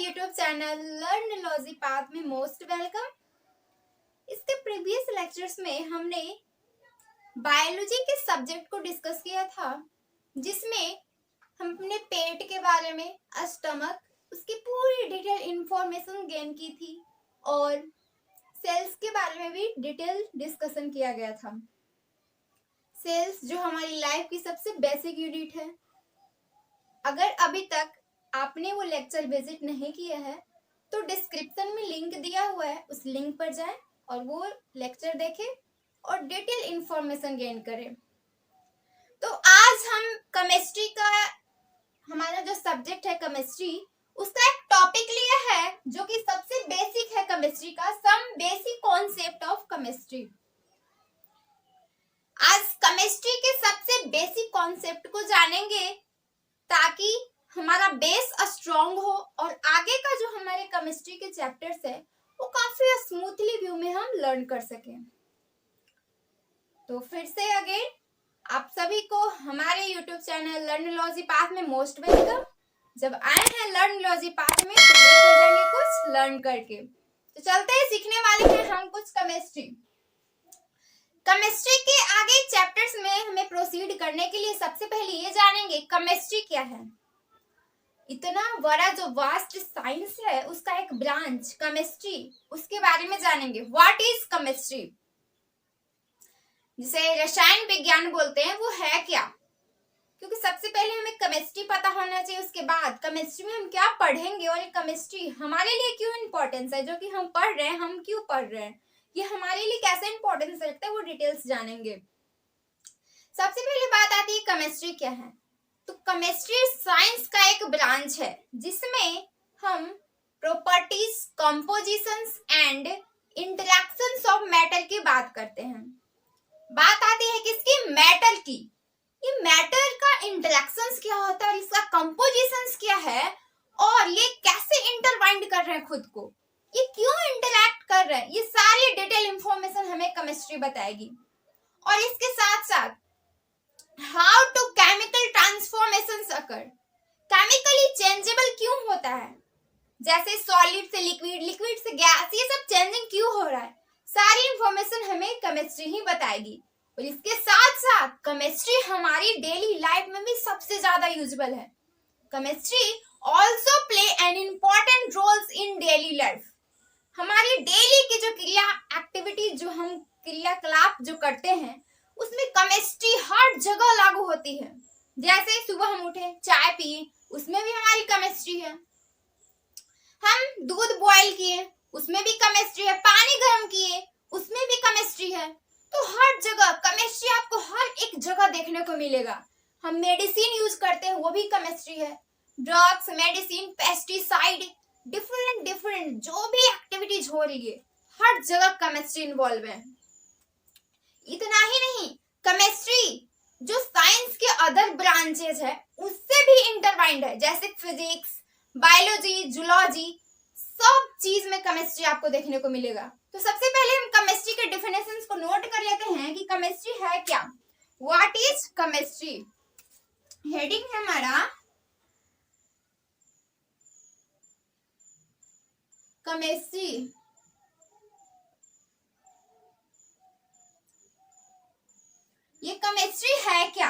YouTube channel लर्नलॉजी path में most welcome. इसके previous lectures में हमने बायोलॉजी के सब्जेक्ट को डिस्कस किया था, जिसमें हमने पेट के बारे में, स्टमक, उसकी पूरी डिटेल इंफॉर्मेशन गेन की थी और सेल्स के बारे में भी डिटेल डिस्कशन किया गया था। सेल्स जो हमारी लाइफ की सबसे बेसिक यूनिट है। अगर अभी तक आपने वो लेक्चर विजिट नहीं किया है तो डिस्क्रिप्शन में लिंक दिया हुआ है, उस लिंक पर जाएं और वो लेक्चर देखें और डिटेल इंफॉर्मेशन गेन करें। तो आज हम केमिस्ट्री का, हमारा जो सब्जेक्ट है केमिस्ट्री, उसका एक टॉपिक लिया है जो कि सबसे बेसिक है केमिस्ट्री का, some basic concept of chemistry. आज केमिस्ट्री के सबसे बेसिक कॉन्सेप्ट को जानेंगे ताकि हमारा बेस स्ट्रॉन्ग हो और आगे का जो हमारे केमिस्ट्री के चैप्टर्स है वो काफी स्मूथली व्यू में हम लर्न कर सकें। तो फिर से अगेन आप सभी को हमारे यूट्यूब चैनल लर्नलॉजी पाथ में मोस्ट वेलकम। जब आए हैं लर्नलॉजी पाथ में तो हो जाएंगे कुछ लर्न करके। तो चलते हैं, सीखने वाले हैं हम कुछ केमिस्ट्री। केमिस्ट्री के आगे चैप्टर्स में हमें प्रोसीड करने के लिए सबसे पहले ये जानेंगे केमिस्ट्री क्या है। इतना बड़ा जो वास्ट साइंस है उसका एक ब्रांच केमिस्ट्री, उसके बारे में जानेंगे। व्हाट इज केमिस्ट्री, जिसे रसायन विज्ञान बोलते हैं, वो है क्या। क्योंकि सबसे पहले हमें केमिस्ट्री पता होना चाहिए, उसके बाद केमिस्ट्री में हम क्या पढ़ेंगे और ये केमिस्ट्री हमारे लिए क्यों इंपॉर्टेंस है, जो कि हम पढ़ रहे हैं, हम क्यों पढ़ रहे हैं, ये हमारे लिए कैसे इंपॉर्टेंस रखता है, वो डिटेल्स जानेंगे। सबसे पहले बात आती है केमिस्ट्री क्या है। तो केमिस्ट्री साइंस का एक ब्रांच है जिसमें हम properties, compositions and interactions of metal की बात करते हैं। बात आती है किसकी, मेटल की। ये मेटल का इंटरेक्शंस क्या होता है, इसका कंपोजिशंस क्या है और ये कैसे इंटरवाइंड कर रहे हैं खुद को, ये क्यों इंटरैक्ट कर रहे हैं, ये सारी डिटेल इंफॉर्मेशन हमें केमिस्ट्री बताएगी। और इसके साथ साथ how to chemical transformations occur, chemically changeable क्यों होता है, जैसे सॉलिड से लिक्विड, लिक्विड से गैस, ये सब चेंजिंग क्यों हो रहा है, सारी इंफॉर्मेशन हमें केमिस्ट्री ही बताएगी। और इसके साथ साथ केमिस्ट्री हमारी डेली लाइफ में भी सबसे ज्यादा यूजेबल है। Chemistry also play an important roles in daily life. हमारी डेली की जो क्रिया एक्टिविटी, जो हम क्रियाकलाप जो करते हैं, उसमें केमिस्ट्री हर जगह लागू होती है। जैसे सुबह हम उठे, चाय पिए, उसमें भी हमारी केमिस्ट्री है। हम दूध बॉईल किए, उसमें भी केमिस्ट्री है। पानी गर्म किए, उसमें भी केमिस्ट्री है। तो हर जगह केमिस्ट्री आपको हर एक जगह देखने को मिलेगा। हम मेडिसिन यूज करते हैं, वो भी केमिस्ट्री है। ड्रग्स, मेडिसिन, पेस्टिसाइड, डिफरेंट जो भी एक्टिविटीज हो रही है, हर जगह केमिस्ट्री इन्वॉल्व है। इतना ही नहीं, केमिस्ट्री जो साइंस के अदर ब्रांचेस है उससे भी इंटरवाइंड है, जैसे फिजिक्स, बायोलॉजी, जूलॉजी, सब चीज में केमिस्ट्री आपको देखने को मिलेगा। तो सबसे पहले हम केमिस्ट्री के डेफिनेशंस को नोट कर लेते हैं कि केमिस्ट्री है क्या। व्हाट इज केमिस्ट्री, हेडिंग है हमारा केमिस्ट्री। ये केमिस्ट्री है क्या,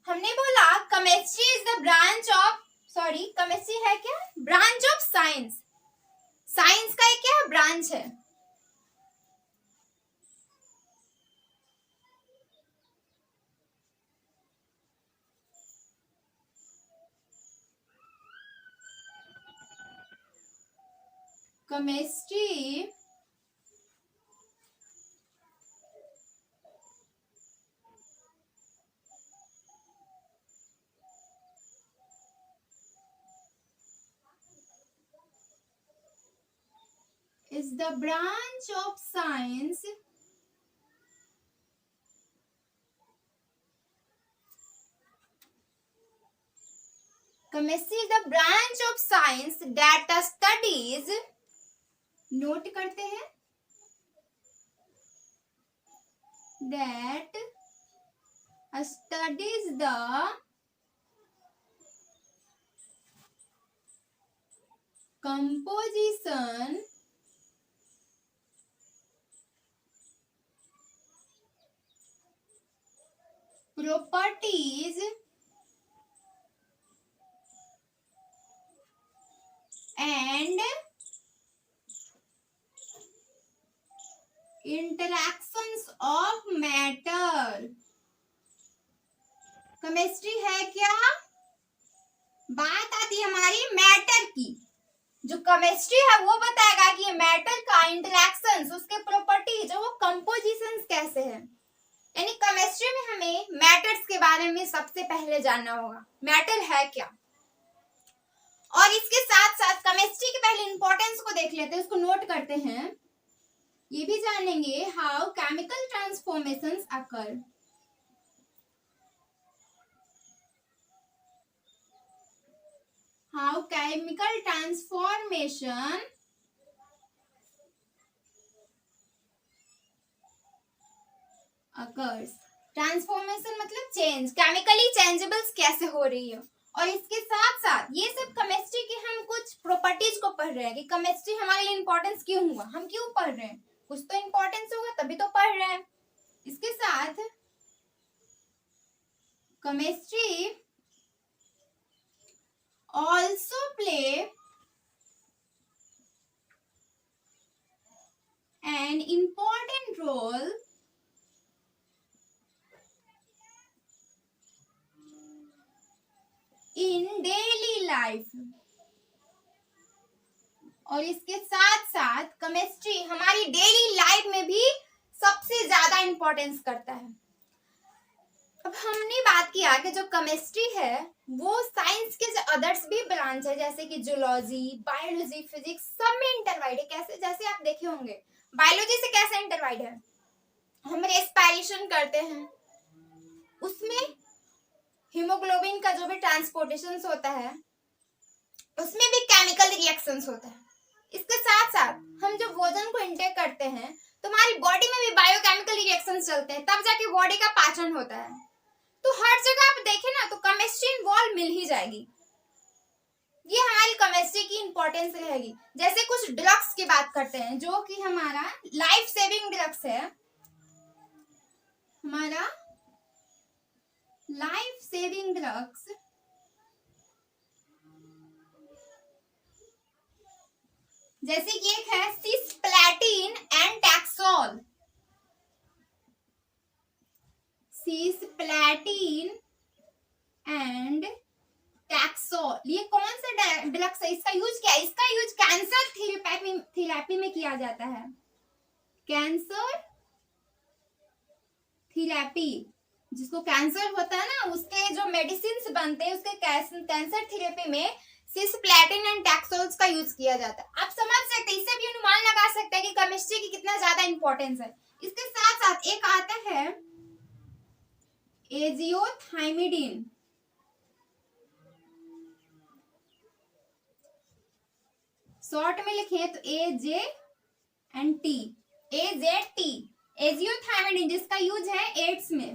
हमने बोला chemistry is the branch of, chemistry है क्या, ब्रांच ऑफ साइंस। साइंस का एक क्या ब्रांच है। Chemistry is the branch of science chemistry is the branch of science that studies, note करते हैं, that studies the composition properties and interactions of matter। Chemistry है क्या? बात आती है हमारी मैटर की। जो केमिस्ट्री है वो बताएगा कि ये मैटर का इंटरेक्शंस, उसके प्रॉपर्टीज, वो कंपोजिशंस कैसे है। यानी केमिस्ट्री में हमें मैटर्स के बारे में सबसे पहले जानना होगा, मैटर है क्या। और इसके साथ साथ केमिस्ट्री के पहले इंपॉर्टेंस को देख लेते हैं, उसको नोट करते हैं। ये भी जानेंगे how chemical transformations occur. How chemical transformation occurs. Transformation मतलब चेंज, केमिकली चेंजेबल्स कैसे हो रही है। और इसके साथ साथ ये सब केमिस्ट्री के हम कुछ प्रॉपर्टीज को पढ़ रहे हैं कि केमिस्ट्री हमारे लिए इंपॉर्टेंस क्यों हुआ, हम क्यों पढ़ रहे हैं, कुछ तो इंपॉर्टेंस होगा तभी तो पढ़ रहे हैं। इसके साथ chemistry also play an important role in daily life। और इसके साथ साथ केमिस्ट्री हमारी डेली लाइफ में भी सबसे ज्यादा इंपॉर्टेंस करता है। अब हमने बात किया कि जो केमिस्ट्री है वो साइंस के जो अदर्स भी ब्रांच है, जैसे कि जूलॉजी, बायोलॉजी, फिजिक्स, सब में इंटरवाइड है। कैसे? जैसे आप देखे होंगे बायोलॉजी से कैसे इंटरवाइड है, हम रेस्पिरेशन करते हैं, उसमें हीमोग्लोबिन का जो भी ट्रांसपोर्टेशन होता है उसमें भी केमिकल रिएक्शंस होता है। इसके साथ साथ हम जब भोजन को इंटेक करते हैं तो हमारी बॉडी में भी बायोकेमिकल रिएक्शंस चलते हैं, तब जाके बॉडी का पाचन होता है। तो हर जगह आप देखें ना तो केमिस्ट्री इन्वॉल्व मिल ही जाएगी। ये हमारी केमिस्ट्री की इंपॉर्टेंस रहेगी। जैसे कुछ ड्रग्स की बात करते हैं जो कि हमारा लाइफ सेविंग ड्रग्स है, हमारा लाइफ सेविंग ड्रग्स जैसे कि एक है cisplatin and taxol. Cisplatin and taxol, ये कौन सा ड्रग्स है, इसका यूज क्या है? इसका यूज कैंसर थेरेपी में किया जाता है। कैंसर थेरेपी, जिसको कैंसर होता है ना उसके जो मेडिसिन बनते हैं उसके कैंसर थेरेपी में सिस्प्लैटिन एंड टैक्सोल्स का यूज किया जाता है। आप समझ सकते हैं, इससे भी अनुमान लगा सकते हैं कि केमिस्ट्री की कितना ज्यादा इंपॉर्टेंस है। इसके साथ साथ एक आता है एजियोथाइमिडिन। शॉर्ट में लिखे तो AJT, एजियोथाइमिडिन, जिसका यूज है एड्स में।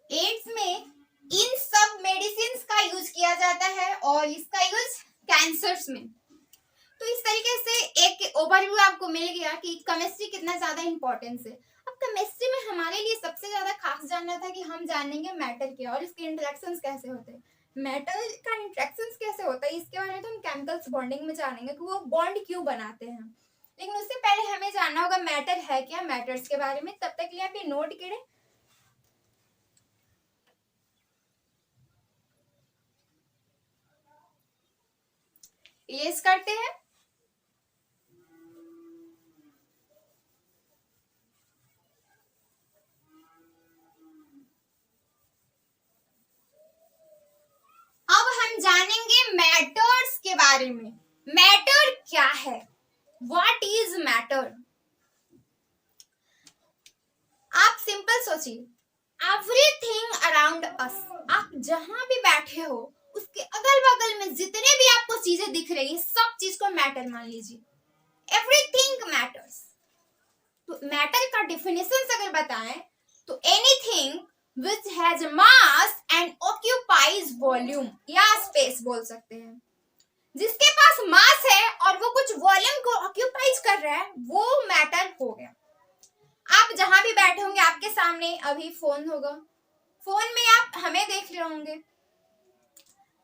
एड्स में इन सब मेडिसिन का यूज किया जाता है और इसका यूज कैंसर्स में। तो इस तरीके से एक ओवरव्यू आपको मिल गया कि केमिस्ट्री कितना ज्यादा इंपॉर्टेंस है। अब केमिस्ट्री में हमारे लिए सबसे ज्यादा खास जानना था कि हम जानेंगे मैटर क्या और इसके इंटरेक्शंस कैसे होते हैं। मेटल का इंटरेक्शंस कैसे होता है इसके बारे में तो हम केमिकल्स बॉन्डिंग में जानेंगे कि वो बॉन्ड क्यों बनाते हैं। लेकिन उससे पहले हमें जानना होगा मैटर है क्या, मैटर्स के बारे में। तब तक के लिए आप ये नोट करें। इरेज करते हैं। अब हम जानेंगे मैटर्स के बारे में। मैटर क्या है, व्हाट इज मैटर। आप सिंपल सोचिए, एवरीथिंग अराउंड अस, आप जहां भी बैठे हो उसके अगल बगल में जितने भी आपको चीजें दिख रही है सब चीज को मैटर मान लीजिए। Everything matters. तो मैटर का डिफिनेशन अगर बताएं तो anything which has mass and occupies volume या space बोल सकते हैं, जिसके पास मास है और वो कुछ वॉल्यूम को ऑक्यूपाइज कर रहा है, वो मैटर हो गया। आप जहां भी बैठे होंगे आपके सामने अभी फोन होगा, फोन में आप हमें देख रहे होंगे,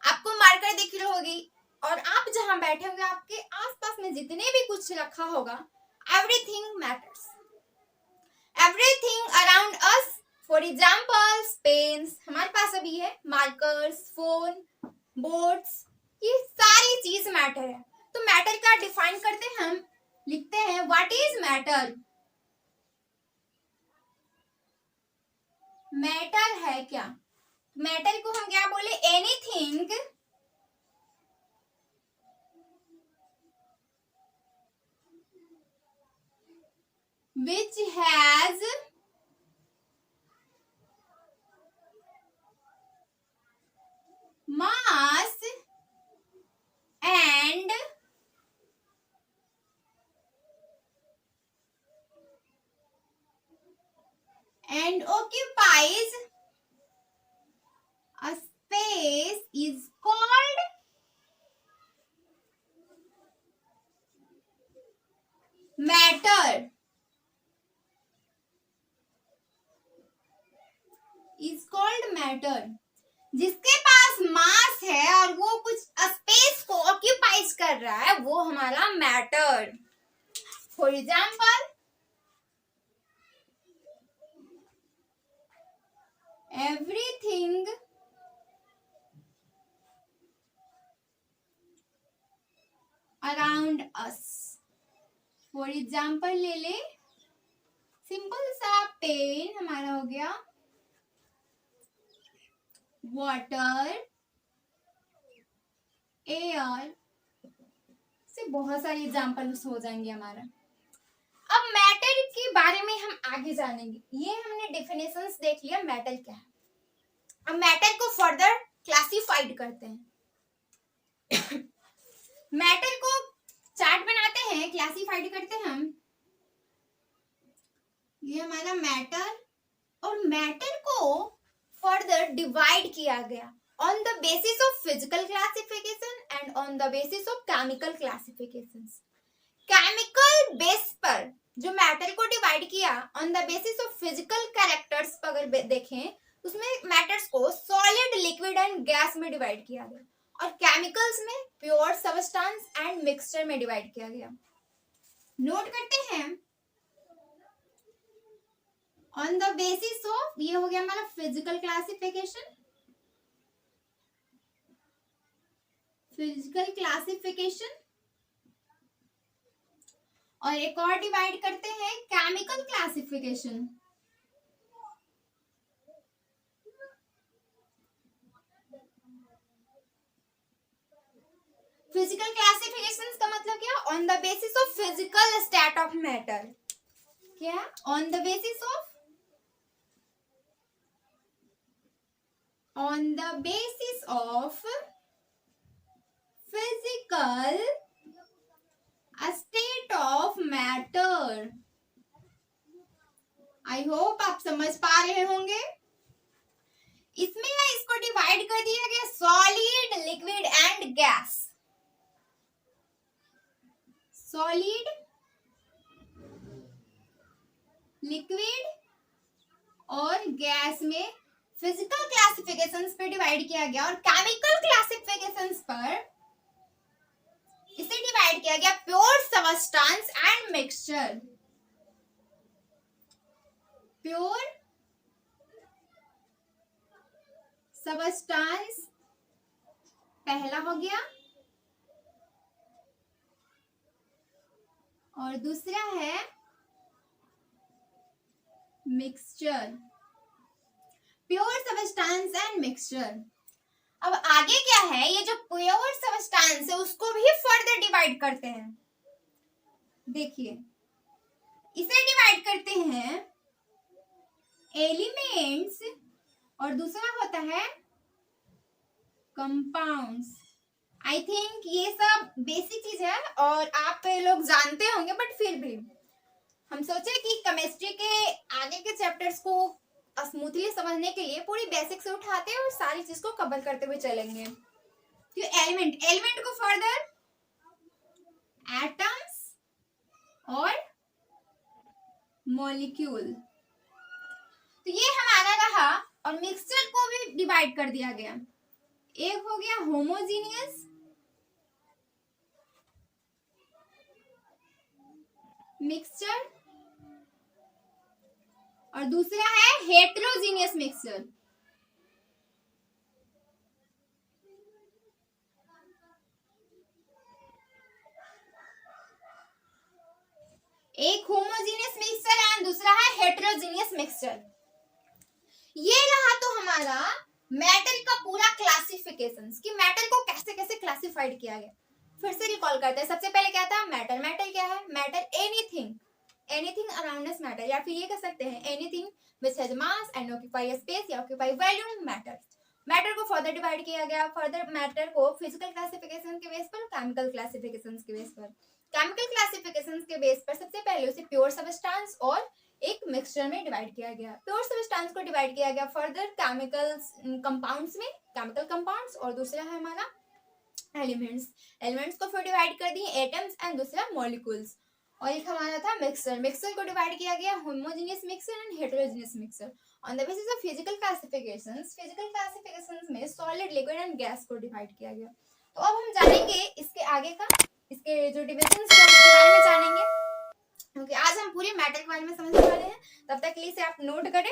आपको मार्कर दिख रही होगी, और आप जहां बैठे होंगे आपके आसपास में जितने भी कुछ रखा होगा, everything matters, everything around us. For example pens हमारे पास अभी है, मार्कर्स, फोन, बोर्ड्स, ये सारी चीज मैटर है। तो मैटर का डिफाइन करते हैं हम, लिखते हैं व्हाट इज मैटर। मैटर है क्या? मैटर को हम क्या बोले? Anything which has mass and occupies a space is called matter, is called matter। जिसके पास मास है और वो कुछ स्पेस को ऑक्यूपाइज कर रहा है, वो हमारा matter. For example everything around us. For example ले ले, सिंपल सा पेन हमारा हो गया, वाटर, एयर, से बहुत सारे एग्जाम्पल्स हो जाएंगे हमारा। अब मैटर के बारे में हम आगे जानेंगे। ये हमने डेफिनेशंस देख लिया मैटर क्या है। अब मैटर को फर्दर क्लासिफाइड करते हैं। मैटर को चार्ट बनाते हैं, क्लासिफाइड करते हैं हम। ये हमारा मैटर, और मैटर को फर्दर डिवाइड किया गया on the basis of physical classification and on the basis of chemical classifications. Chemical base पर जो मैटर को डिवाइड किया on the basis of physical characters पर अगर देखें, उसमें मैटर्स को सॉलिड, लिक्विड एंड गैस में डिवाइड किया गया, और केमिकल्स में प्योर, सबस्टेंस एंड मिक्सचर में डिवाइड किया गया। नोट करते हैं ऑन द बेसिस ऑफ, ये हो गया हमारा फिजिकल क्लासिफिकेशन, फिजिकल क्लासिफिकेशन, और एक और डिवाइड करते हैं केमिकल क्लासिफिकेशन। फिजिकल क्लासिफिकेशन का मतलब क्या? On the basis of physical state of matter. क्या? On the basis of, on the basis of physical state of matter। I hope आप समझ पा रहे होंगे। इसमें इसको डिवाइड कर दिया गया solid, liquid and gas. Solid, liquid और गैस में फिजिकल क्लासिफिकेशंस पे डिवाइड किया गया, और केमिकल क्लासिफिकेशंस पर इसे डिवाइड किया गया pure, substance and mixture. Pure, substance पहला हो गया, और दूसरा है mixture. Pure, substance and mixture. अब आगे क्या है, ये जो प्योर सबस्टेंस है उसको भी फर्दर डिवाइड करते हैं। देखिए, इसे डिवाइड करते हैं एलिमेंट्स, और दूसरा होता है कंपाउंड्स। आई थिंक ये सब बेसिक चीज है और आप लोग जानते होंगे, बट फिर भी हम सोचे कि केमिस्ट्री के आगे के चैप्टर्स को स्मूथली समझने के लिए पूरी बेसिक से उठाते हैं और सारी चीज को कवर करते हुए चलेंगे। तो एलिमेंट को फर्दर एटम्स और मॉलिक्यूल, तो ये हमारा रहा। और मिक्सचर को भी डिवाइड कर दिया गया, एक हो गया होमोजीनियस मिक्सचर और दूसरा है हेटेरोजीनियस मिक्सचर। एक होमोजीनियस मिक्सचर एंड दूसरा है हेटेरोजीनियस मिक्सचर। ये रहा तो हमारा मैटर का पूरा क्लासिफिकेशन कि मैटर को कैसे कैसे क्लासिफाइड किया गया। फिर से रिकॉल करते हैं। सबसे पहले क्या था मैटर। मैटर क्या है? Matter anything around us matter, या फिर ये कह सकते हैं anything which has mass and occupy space या ऑक्यूपाई वॉल्यूम मैटर। मैटर को फर्दर डिवाइड किया गया। फर्दर मैटर को फिजिकल क्लासिफिकेशन के बेस पर, केमिकल क्लासिफिकेशन के बेस पर। केमिकल क्लासिफिकेशन के बेस पर सबसे पहले उसे प्योर सब्सटेंस और एक मिक्सचर में डिवाइड किया गया। प्योर सब्सटेंस को डिवाइड किया गया फर्दर केमिकल कंपाउंड्स में, केमिकल कंपाउंड्स, और दूसरा है हमारा एलिमेंट्स को फिर डिवाइड कर दिए एटम्स एंड दूसरा मॉलिक्यूल्स। और एक हमारा था मिक्सचर को डिवाइड किया गया homogeneous mixture and heterogeneous mixture. On the basis of physical classifications में सॉलिड, लिक्विड एंड गैस को डिवाइड किया गया। तो अब हम जानेंगे इसके आगे का, इसके जो डिविजन्स हैं उसके बारे में जानेंगे, क्योंकि आज हम पूरे मैटर के बारे में समझने वाले हैं। तब तक के लिए इसे आप नोट करें।